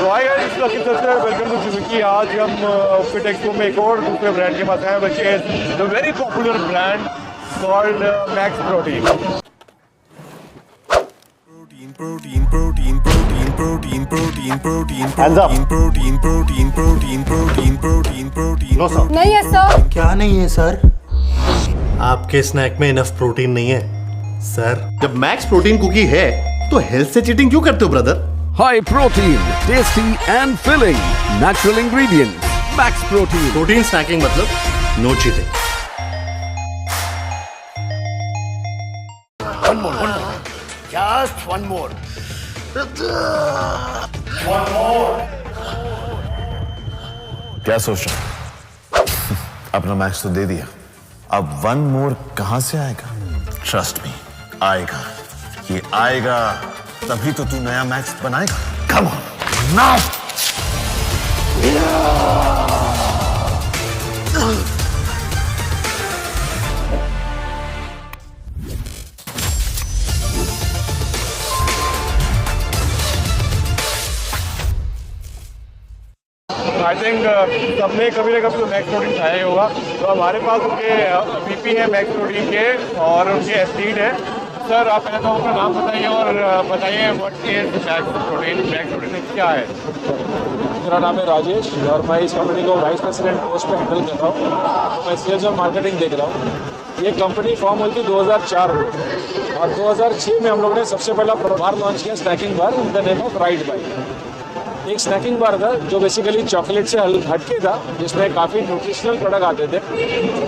Hi guys, lucky subscriber, welcome to Suzuki. आज हम fit expo में एक और दूसरे ब्रांड के पास आए हैं, which is the very popular brand called Max Protein. No sir. नहीं है सर। क्या नहीं है सर? आपके स्नैक में इनफ प्रोटीन नहीं है सर। जब मैक्स प्रोटीन कुकी है तो हेल्थ से चीटिंग क्यों करते हो brother? High protein, tasty and filling. Natural ingredients. Max protein. Protein snacking मतलब no cheating. Just one more. क्या सोच रहा अपना मैक्स तो दे दिया, अब वन मोर कहां से आएगा? ट्रस्ट मी, आएगा, ये आएगा, तभी तो तू नया मैक्स बनाएगा। Come on now. I think सबने कभी ना कभी तो मैक्स प्रोटीन खाया ही होगा। तो हमारे पास उनके वीपी है मैक्स प्रोटीन के और उनके एथलीट है। सर, आप पहले तो अपना नाम बताइए और बताइए व्हाट इज मैक्स प्रोटीन क्या है? मेरा नाम है राजेश और मैं इस कंपनी को वाइस प्रेसिडेंट पोस्ट पे हैंडल कर रहा हूँ। मैं सेल्स और मार्केटिंग देख रहा हूँ। ये कंपनी फॉर्म हुई थी 2004 में और 2006 में हम लोगों ने सबसे पहला बार लॉन्च किया, snacking bar in the name of Right Bite. एक स्नैकिंग बार था जो बेसिकली चॉकलेट से हटके था, जिसमें काफ़ी न्यूट्रिशनल प्रोडक्ट आते थे।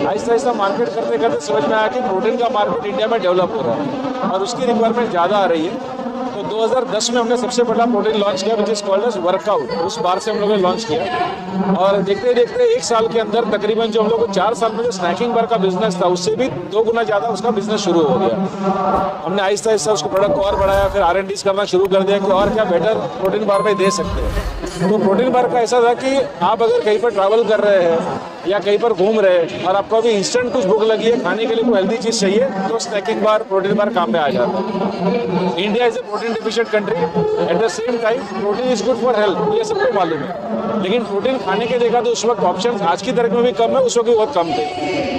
आहिस्ता आहिस्ता मार्केट करते करते समझ में आया कि प्रोटीन का मार्केट इंडिया में डेवलप हो रहा है और उसकी रिक्वायरमेंट ज़्यादा आ रही है। तो 2010 में हमने सबसे पहला प्रोटीन लॉन्च किया, which is called as workout. उस बार से हम लोगों ने लॉन्च किया और देखते देखते एक साल के अंदर तकरीबन जो हम लोग को 4 साल में जो स्नैकिंग बार का बिजनेस था उससे भी 2 गुना ज़्यादा उसका बिजनेस शुरू हो गया। हमने आहिस्ता आहिस्ता उसको प्रोडक्ट को और बढ़ाया, फिर R&D करना शुरू कर दिया कि और क्या बेटर प्रोटीन बार में दे सकते हैं। तो प्रोटीन बार का ऐसा था कि आप अगर कहीं पर ट्रैवल कर रहे हैं या कहीं पर घूम रहे हैं और आपको अभी इंस्टेंट कुछ भूख लगी है, खाने के लिए कोई हेल्दी चीज़ चाहिए, तो स्नैकिंग बार, प्रोटीन बार काम में आ जाता है। India is a protein deficient country, at the same time protein is good for health, ये सबको मालूम है। लेकिन प्रोटीन खाने के देखा तो उस वक्त ऑप्शन आज की तारीख में भी कम है, उस वक्त भी बहुत कम थे।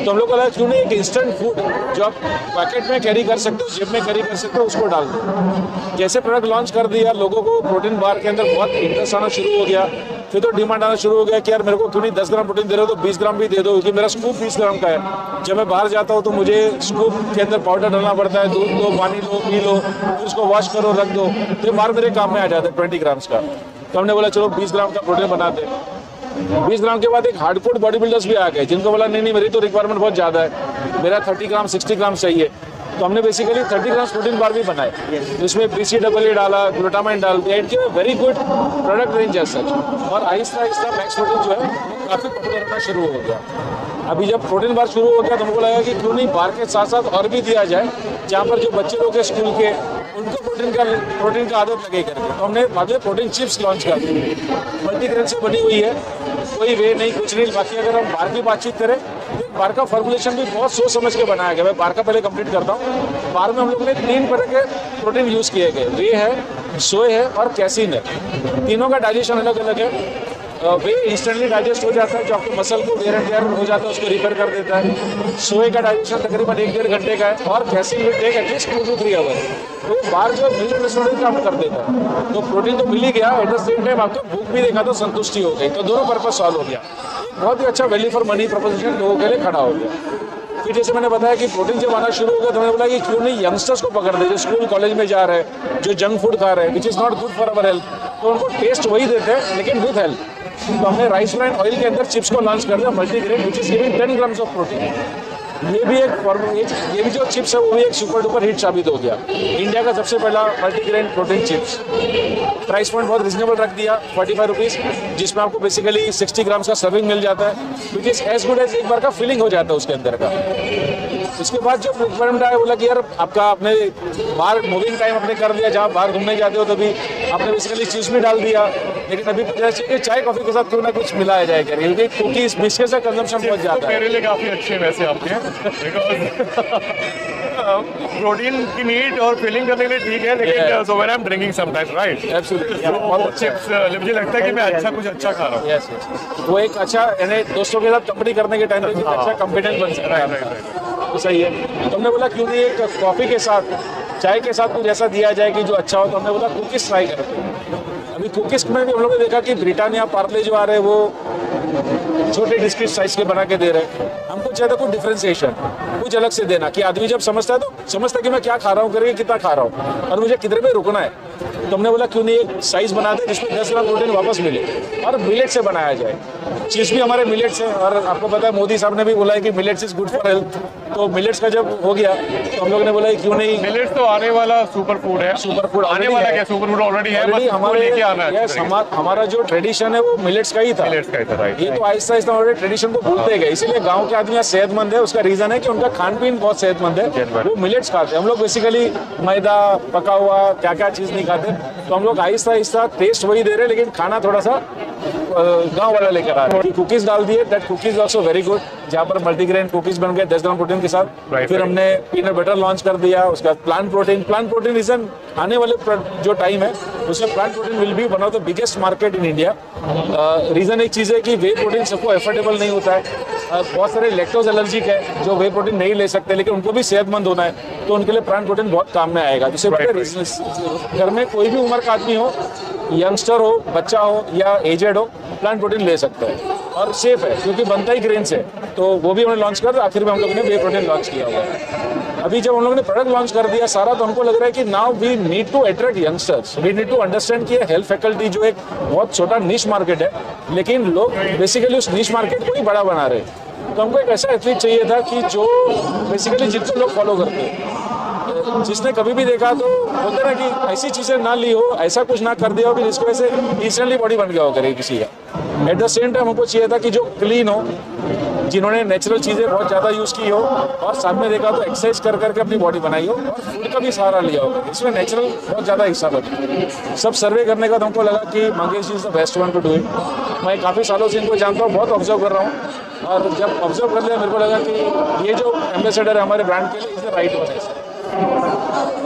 तो हम लोग को लगा क्यों नहीं एक इंस्टेंट फूड जो आप पैकेट में कैरी कर सकते हो, जेब में कैरी कर सकते हो, उसको डाल दो। जैसे प्रोडक्ट लॉन्च कर दिया, लोगों को प्रोटीन बार के अंदर बहुत इंटरेस्ट आना शुरू हो गया। फिर तो डिमांड आना शुरू हो गया कि यार मेरे को क्यों नहीं 10 ग्राम प्रोटीन दे रहे हो तो 20 ग्राम भी दे दो, क्योंकि मेरा स्कूप 20 ग्राम का है। जब मैं बाहर जाता हूँ तो मुझे स्कूप के अंदर पाउडर डालना पड़ता है, दूध लो, पानी लो, पी लो, फिर उसको वॉश करो, रख दो, तो बाहर मेरे काम में आ जाता है 20 ग्राम्स का। तो हमने बोला चलो 20 ग्राम का प्रोटीन बनाते हैं। 20 ग्राम के बाद एक हार्डकोर बॉडी बिल्डर्स भी आ गए जिनको बोला नहीं मेरी तो रिक्वायरमेंट बहुत ज़्यादा है, मेरा 30 ग्राम 60 ग्राम चाहिए। तो हमने बेसिकली 30 ग्राम प्रोटीन बार भी बनाए, जिसमें BCAA डाला, ग्लूटामाइन डाल दिया। It give very good product range as such. और आहिस्ता आहिस्ता मैक्स प्रोटीन जो है वो काफ़ी पॉपुलर होना शुरू हो गया। अभी जब प्रोटीन बार शुरू हो गया तो हमको लगा कि क्यों नहीं बार के साथ साथ और भी दिया जाए, जहाँ पर जो बच्चे लोग हैं स्कूल के उनको प्रोटीन का आदत लगे करके। तो हमने बाद में प्रोटीन चिप्स लॉन्च कर दी, मल्टीग्रेन से बनी हुई है, कोई वे नहीं, कुछ नहीं। बाकी अगर हम बार की बातचीत करें तो बार का फॉर्मुलेशन भी बहुत सोच समझ के बनाया गया। मैं बार का पहले कंप्लीट करता हूँ। बार में हम लोगों ने 3 तरह के प्रोटीन यूज़ किए गए, वे है, सोए है और कैसीन है। तीनों का डाइजेशन अलग अलग है। वे इंस्टेंटली डाइजेस्ट हो जाता है, जो आपके मसल को वेयर एंड टेयर हो जाता है उसको रिपेयर कर देता है। सोए का डाइजेशन तकरीबन 1-1.5 घंटे का है और casein will take at least 2 to 3 hour. तो बार जो मिल्क रेस्टोरेंट काम कर देता है, तो प्रोटीन तो मिल ही गया, एट द सेम टाइम आपको भूख भी देखा तो संतुष्टि हो गई, तो दोनों पर्पज सॉल्व हो गया। बहुत ही अच्छा वैल्यू फॉर मनी प्रोपोजिशन लोगों के लिए खड़ा हो गया। फिर जैसे मैंने बताया कि प्रोटीन जब आना शुरू हो गया तो मैंने बोला कि क्यों नहीं यंगस्टर्स को पकड़ दे, जो स्कूल कॉलेज में जा रहे हैं, जो जंक फूड खा रहे हैं, which is not good for our health, तो उनको टेस्ट वही देते हैं लेकिन विथ हेल्थ। तो हमने राइस ब्रान ऑयल के अंदर चिप्स को लॉन्च कर दिया, multigrain, which is giving 10 grams of protein. ये भी जो चिप्स है वो भी एक सुपर डुपर हिट साबित हो गया। इंडिया का सबसे पहला multigrain protein chips. Price point बहुत रिजनेबल रख दिया, 45 रुपीज़, जिसमें आपको बेसिकली 60 ग्राम्स का सर्विंग मिल जाता है, which is as good as एक बार का फिलिंग हो जाता है उसके अंदर का। उसके बाद जो रिक्वायरमेंट आया बोला कि यार आपका आपने बाहर मूविंग टाइम अपने कर दिया, जहाँ बाहर घूमने जाते हो तभी आपने बेसिकली चीज़ भी डाल दिया, लेकिन अभी चाहिए चाय कॉफ़ी के साथ क्यों ना कुछ मिलाया जाए क्या, क्योंकि कुकीज़ बिस्किट का कंजम्पशन बहुत ज़्यादा है। मेरे लिए काफ़ी अच्छे वैसे आपके प्रोटीन की नीड और फीलिंग करने के लिए ठीक है, लेकिन so when I am drinking sometimes right, absolutely बहुत अच्छा है। मुझे लगता है कि मैं अच्छा कुछ अच्छा खा रहा हूँ। यस वो एक अच्छा यानी दोस्तों के साथ कंपनी करने के टाइम पे भी अच्छा कॉम्पिटेंट बन सकता है। तो सही है। तुमने बोला क्यों नहीं एक कॉफी के साथ चाय के साथ कुछ ऐसा दिया जाए कि जो अच्छा हो, तो हमने बोला कुकीज ट्राई करते हैं। अभी कुकीज में भी हम लोगों ने देखा कि ब्रिटानिया पार्ले जो आ रहे हैं वो छोटे डिस्क्रीट साइज के बना के दे रहे हैं। हमको चाहिए था कुछ डिफरेंशिएशन, कुछ अलग से देना कि आदमी जब समझता है तो समझता है कि मैं क्या खा रहा हूँ करके कितना खा रहा हूँ और मुझे किधर पे रुकना है। तो हमने बोला क्यों नहीं एक साइज बना दे जिसमें 10 ग्राम प्रोटीन वापस मिले और मिलेट से बनाया जाए। चीज़ भी हमारे मिलेट से, और आपको पता है मोदी साहब ने भी बोला है कि millets is good for health. तो मिलेट्स का जब हो गया तो हम लोग ने बोला क्यों नहीं, मिलेट्स तो आने वाला सुपर फूड है। सुपर फूड आने वाला क्या, सुपर फूड ऑलरेडी है, बस हमारे लेके आना है। यस हमारा जो ट्रेडिशन है वो मिलेट्स का ही था। मिलेट्स का ही था, राइट। ये तो आहिस्ता आहिस्ता हमारे ट्रेडिशन को भूलते गए, इसीलिए गांव के आदमी यहाँ सेहतमंद है। उसका रीजन है कि उनका खान पीन बहुत सेहतमंद है, वो मिलेट्स खाते हैं। हम लोग बेसिकली मैदा पका हुआ क्या क्या चीज़ नहीं खाते, तो हम लोग आहिस्ता आहिस्ता टेस्ट वही दे रहे हैं लेकिन खाना थोड़ा सा गांव वाला लेकर आ रहे हैं। कुकीज डाल दिए, that cookies also very good, जहाँ पर मल्टीग्रेन कुकीज बन गए 10 ग्राम प्रोटीन के साथ। फिर हमने पीनट बटर लॉन्च कर दिया, उसका प्लांट प्रोटीन रीजन आने वाले जो टाइम है उसमें plant protein will be one of the biggest market in India. Reason एक चीज़ है कि वे प्रोटीन सबको एफोर्डेबल नहीं होता है। बहुत सारे लैक्टोज एलर्जिक है जो वे प्रोटीन नहीं ले सकते, लेकिन उनको भी सेहतमंद होना है, तो उनके लिए प्लांट प्रोटीन बहुत काम में आएगा। जैसे घर में कोई भी उम्र का आदमी हो, यंगस्टर हो, बच्चा हो या एजेड हो, प्लांट प्रोटीन ले सकता है और सेफ है क्योंकि बनता ही ग्रेन से। तो वो भी हमने लॉन्च कर, आखिर में हम लोग ने वे प्रोटीन लॉन्च किया हुआ है। अभी जब हम लोगों ने प्रोडक्ट लॉन्च कर दिया सारा, तो हमको लग रहा है कि now we need to attract youngsters, we need to understand कि हेल्थ फैकल्टी जो एक बहुत छोटा निश मार्केट है, लेकिन लोग बेसिकली उस निश मार्केट को ही बड़ा बना रहे हैं। तो हमको एक ऐसा एथलीट चाहिए था कि जो बेसिकली जिनको लोग फॉलो करते हैं, जिसने कभी भी देखा तो बोलते ना कि ऐसी चीज़ें ना ली हो, ऐसा कुछ ना कर दिया हो कि जिसकी वजह से इंस्टेंटली बॉडी बन गया हो करे किसी का। एट द सेम टाइम हमको चाहिए था कि जो क्लीन हो, जिन्होंने नेचुरल चीज़ें बहुत ज़्यादा यूज़ की हो और सामने देखा तो एक्सरसाइज कर करके अपनी बॉडी बनाई हो और फूड का भी सहारा लिया हो, इसमें नेचुरल बहुत ज़्यादा हिस्सा बना। सब सर्वे करने का हमको लगा कि Mangesh is the best one two do it. मैं काफ़ी सालों से इनको जानता हूँ, बहुत ऑब्जर्व कर रहा हूँ, और जब ऑब्जर्व कर लिया मेरे को लगा कि ये जो एम्बेसडर है हमारे ब्रांड के लिए इज द राइट वन है।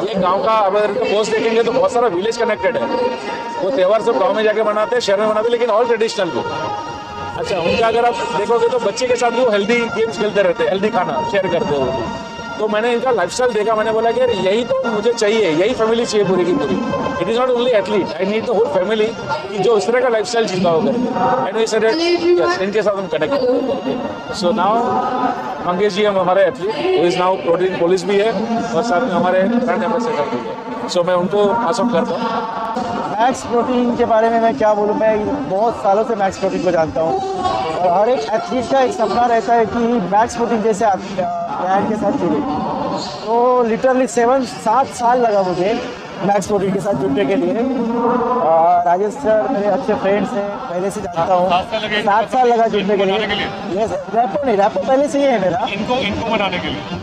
ये गांव का अगर पोस्ट देखेंगे तो बहुत सारा विलेज कनेक्टेड है। वो त्यौहार सब गांव में जाके मनाते हैं, शहर में मनाते हैं, लेकिन ऑल ट्रेडिशनल भी। अच्छा, उनका अगर आप देखोगे तो बच्चे के साथ भी वो हेल्दी गेम्स खेलते रहते हैं, हेल्दी खाना शेयर करते हो। तो मैंने इनका लाइफस्टाइल देखा, मैंने बोला कि यार यही तो मुझे चाहिए, यही फैमिली चाहिए पूरी की पूरी। It is not only athlete, I need the whole family कि जो इस तरह का लाइफस्टाइल जीता होगा। एंड वी सेड यस, इनके साथ हम कनेक्ट। सो नाउ मंगेश जी हम हमारे एथलीट, वो इज नाउ प्रोटीन पुलिस भी है और साथ में हमारे ब्रांड एम्बेसडर भी है। सो मैं उनको आसम करता हूँ। मैक्स प्रोटीन के बारे में मैं क्या बोलूँ, मैं बहुत सालों से मैक्स प्रोटीन को जानता हूँ और हर एक एथलीट का एक सपना रहता है कि मैक्स प्रोटीन जैसे ब्रांड के साथ जुड़े। तो लिटरली 7 साल लगा मुझे मैक्स प्रोटीन के साथ जुड़ने के लिए। राजेश सर मेरे अच्छे फ्रेंड्स हैं, पहले से जानता हूँ। 7 साल लगा जुड़ने के लिए। यस, रैपो नहीं, रैपो पहले से ही है मेरा। इनको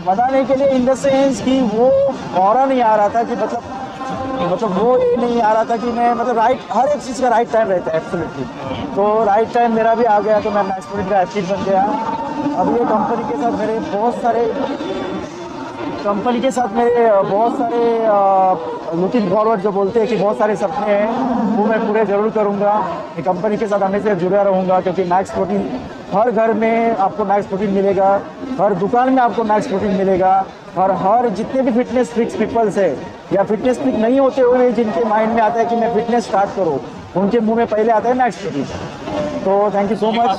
बनाने के लिए इन द सेंस कि वो ऑरा नहीं आ रहा था कि मतलब वो ये नहीं आ रहा था कि मैं राइट, हर एक चीज़ का राइट टाइम रहता है एब्सोल्युटली। तो राइट टाइम मेरा भी आ गया, तो मैं मैक्स प्रोटीन का एथलीट बन गया। अब ये कंपनी के साथ मेरे बहुत सारे लुकिंग फॉरवर्ड जो बोलते हैं कि बहुत सारे सपने हैं, वो मैं पूरे ज़रूर करूँगा। ये कंपनी के साथ हमेशा जुड़ा रहूँगा क्योंकि मैक्स प्रोटीन हर घर में आपको मैक्स प्रोटीन मिलेगा, हर दुकान में आपको मैक्स प्रोटीन मिलेगा, और हर जितने भी फिटनेस फ्रीक्स पीपल्स है या फिटनेस फ्रीक नहीं होते हुए जिनके माइंड में आता है कि मैं फिटनेस स्टार्ट करूँ, उनके मुंह में पहले आता है मैक्स प्रोटीन। तो thank you so much.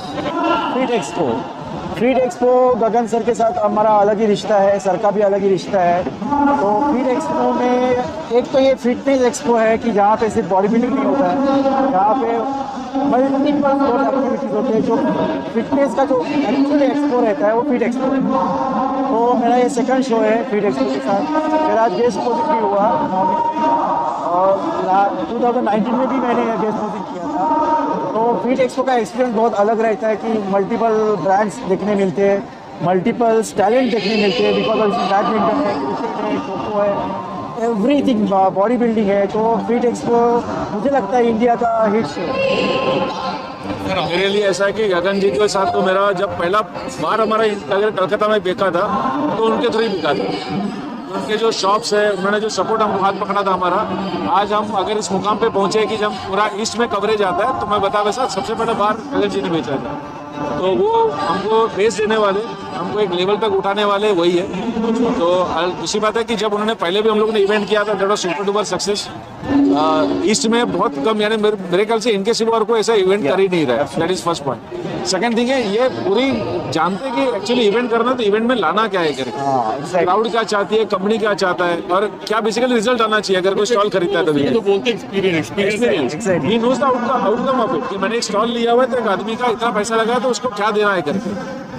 Feed expo Gagan sir के साथ हमारा अलग ही रिश्ता है, सर का भी अलग ही रिश्ता है। तो फीड एक्सपो में एक तो ये फिटनेस एक्सपो है कि जहाँ पे सिर्फ बॉडी बिल्डिंग नहीं होता है, जहाँ पे मल्टीपल स्पोर्ट एक्टिविटीज़ होते हैं। जो फिटनेस का जो एक्चुअली एक्सपो रहता है वो फीड एक्सपो है। तो मेरा ये सेकंड शो है फीड एक्सपो के साथ। मेरा गेस्ट पोजिट भी हुआ और 2019 में भी मैंने गेस्ट पोजिट किया था। तो फीड एक्सपो का एक्सपीरियंस बहुत अलग रहता है कि मल्टीपल ब्रांड्स देखने मिलते हैं, मल्टीपल टैलेंट देखने मिलते हैं, बिकॉज ऑफ बैडमिंटन है, क्रिकेट है, खो-खो है, एवरीथिंग, बॉडी बिल्डिंग है। तो फीड एक्सपो मुझे लगता है इंडिया का हिट शो। मेरे लिए ऐसा है कि गगन जी के साथ तो मेरा जब पहला बार हमारा अगर कलकत्ता में बिका था तो उनके थ्रू ही बिका था। उनके जो शॉप्स है, उन्होंने जो सपोर्ट हमको हाथ पकड़ा था हमारा, आज हम अगर इस मुकाम पे पहुंचे कि जब पूरा ईस्ट में कवरेज आता है, तो मैं बता वैसा सबसे बड़ा बार गगन जी ने बेचा था। तो वो हमको बेस देने वाले, हमको एक लेवल तक उठाने वाले वही है। तो दूसरी बात है कि जब उन्होंने पहले भी हम लोगों ने इवेंट किया था, that was super duper success. East में बहुत कम, यानी मेरे ख्याल से इनके सिवा और कोई ऐसा इवेंट कर ही नहीं रहा है। That is first point. Second thing है, ये पूरी जानते हैं कि एक्चुअली इवेंट करना, तो इवेंट में लाना क्या है करके, क्राउड क्या चाहती है, कंपनी क्या चाहता है, और क्या बेसिकली रिजल्ट आना चाहिए अगर कोई स्टॉल खरीदता है तभी। तो बोलते एक्सपीरियंस ही knows the outcome of it, कि मैंने एक स्टॉल लिया हुआ है तो एक आदमी का इतना पैसा लगा है तो उसको क्या देना है करके।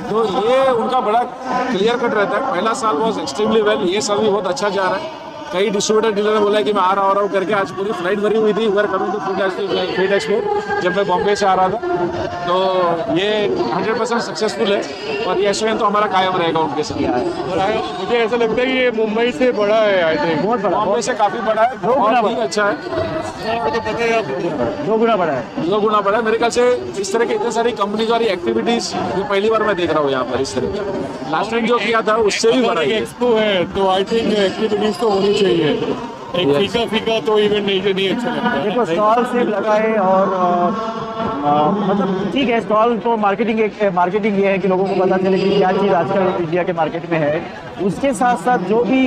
तो ये उनका बड़ा क्लियर कट रहता है। पहला साल वॉज एक्सट्रीमली वेल, ये साल भी बहुत अच्छा जा रहा है। कई डिस्ट्रीब्यूटर डीलर ने बोला है कि मैं आ रहा हूँ करके, आज पूरी फ्लाइट भरी हुई थी। Were coming to food expo जब मैं बॉम्बे से आ रहा था। तो ये 100% सक्सेसफुल है और ये ऐसे तो हमारा कायम रहेगा उनके साथ। मुझे ऐसा लगता है कि ये मुंबई से बड़ा है, आई थिंक बहुत बड़ा, बॉम्बे से काफ़ी बड़ा है और भी अच्छा है। तो पता है आपको 2 गुना बड़ा है। 2 गुना बड़ा है मेरे ख्याल से। इस तरह की इतनी सारी कंपनीज और एक्टिविटीज ये पहली बार मैं देख रहा हूँ यहाँ पर इस तरह की। लास्ट टाइम जो किया था उससे भी बड़ा है। एक्सपो है तो आई थिंक एक्टिविटीज तो होनी चाहिए। एक फीका तो इवेंट नहीं अच्छा लगता है। देखो स्टॉल सिर्फ लगाए और मतलब ठीक है, स्टॉल तो मार्केटिंग ये है कि लोगों को पता चले कि क्या चीज़ आजकल इंडिया के मार्केट में है। उसके साथ साथ जो भी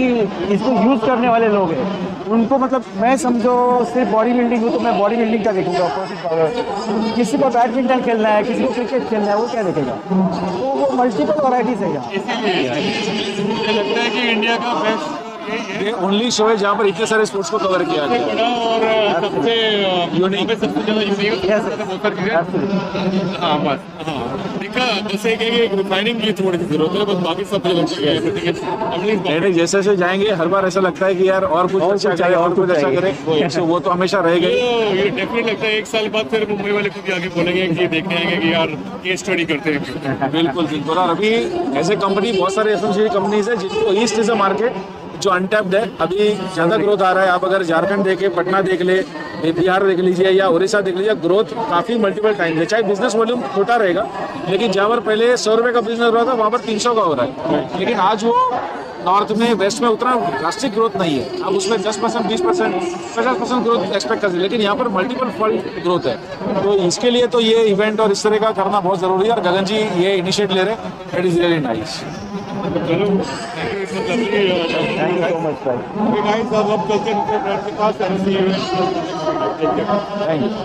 इसको यूज़ करने वाले लोग हैं उनको, मतलब मैं समझो सिर्फ बॉडी बिल्डिंग हूँ तो मैं बॉडी बिल्डिंग का देखूंगा, किसी को बैडमिंटन खेलना है, किसी को क्रिकेट खेलना है, वो क्या देखेगा। तो वो मल्टीपल वैराइटीज है यहाँ। इसीलिए मुझे लगता है कि इंडिया का बेस्ट ये ओनली शो है जहाँ पर इतने सारे स्पोर्ट्स को कवर किया गया है। बड़ा और सबसे यूनिक, सबसे ज़्यादा यूनिक। हाँ बस, हाँ दिखा बस एक रिफाइनिंग की थोड़ी सी जरूरत है, बस बाकी सब नहीं, जैसे जैसे जाएंगे हर बार ऐसा लगता है कि यार और कुछ अच्छा करे और कुछ अच्छा करे, तो वो तो हमेशा रहेगा ही। ये डेफिनेट लगता है 1 साल बाद फिर मुंबई वाले खुद आगे बोलेंगे कि देखने आएंगे कि यार केस स्टडी करते हैं। बिल्कुल बिल्कुल। और अभी ऐसे कंपनी, बहुत सारे एफएमसीजी कंपनीज है जिनको ईस्ट इज अ मार्केट जो अनटैप्ड है, अभी ज़्यादा ग्रोथ आ रहा है। आप अगर झारखंड देखे, पटना देख ले, बिहार देख लीजिए या उड़ीसा देख लीजिए, ग्रोथ काफ़ी मल्टीपल टाइम है। चाहे बिजनेस वॉल्यूम छोटा रहेगा, लेकिन जहाँ पर पहले 100 रुपये का बिजनेस हो रहा था वहाँ पर 300 का हो रहा है। लेकिन आज वो नॉर्थ में, वेस्ट में उतना ड्रास्टिक ग्रोथ नहीं है। अब उसमें 10%, 20%, 50% ग्रोथ एक्सपेक्ट कर सकते, लेकिन यहाँ पर मल्टीपल फोल्ड ग्रोथ है। तो इसके लिए तो ये इवेंट और इस तरह का करना बहुत ज़रूरी है और गगन जी ये इनिशिएट ले रहे हैं। It is really nice. चलो thank you so much guys. अब चलते हैं के पास। Thank you.